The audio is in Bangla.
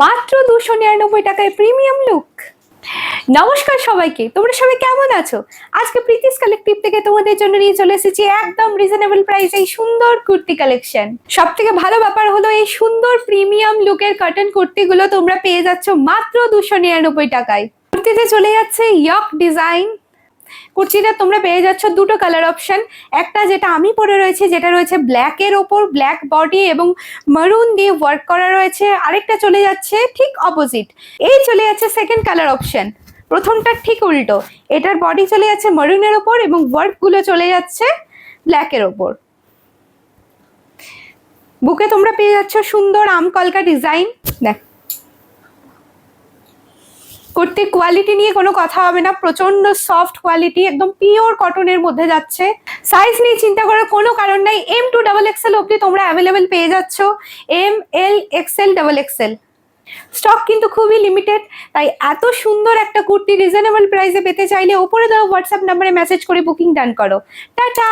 মাত্র 299 টাকায় প্রিমিয়াম লুক। নমস্কার সবাইকে, তোমরা সবাই কেমন আছো? আজকে প্রীতিস কালেকটিভ থেকে তোমাদের জন্য নিয়ে চলে এসেছি একদম রিজনেবল প্রাইসে এই সুন্দর কুর্তি কালেকশন। সব থেকে ভালো ব্যাপার হলো এই সুন্দর প্রিমিয়াম লুকের কটন কুর্তিগুলো তোমরা পেয়ে যাচ্ছ মাত্র 299 টাকায়। কুর্তিতে চলে যাচ্ছে ইয়ক ডিজাইন। কুর্তিটা তোমরা পেয়ে যাচ্ছ দুটো কালার অপশন, একটা যেটা আমি পরে রয়েছে যেটা রয়েছে ব্ল্যাকের ওপর, ব্ল্যাক বডি এবং মারুন দিয়ে ওয়ার্ক করা রয়েছে, আরেকটা চলে যাচ্ছে ঠিক অপোজিট, এই চলে যাচ্ছে সেকেন্ড কালার অপশন। প্রথমটা ঠিক উল্টো, এটার বডি চলে যাচ্ছে মারুনের ওপর এবং ওয়ার্কগুলো চলে যাচ্ছে ব্ল্যাকের ওপর। বুকে তোমরা পেয়ে যাচ্ছ সুন্দর আমকলকা ডিজাইন। দেখ, কুর্তির কোয়ালিটি নিয়ে কোনো কথা হবে না, প্রচন্ড সফট কোয়ালিটি, একদম পিওর কটনের মধ্যে যাচ্ছে। সাইজ নিয়ে চিন্তা করার কোনো কারণ নাই, M2 XXL অবধি তোমরা অ্যাভেলেবেল পেয়ে যাচ্ছ, ML XL XXL। স্টক কিন্তু খুবই লিমিটেড, তাই এত সুন্দর একটা কুর্তি রিজনেবল প্রাইসে পেতে চাইলে ওপরে দেওয়া হোয়াটসঅ্যাপ নাম্বারে মেসেজ করে বুকিং ডান করো। টাটা।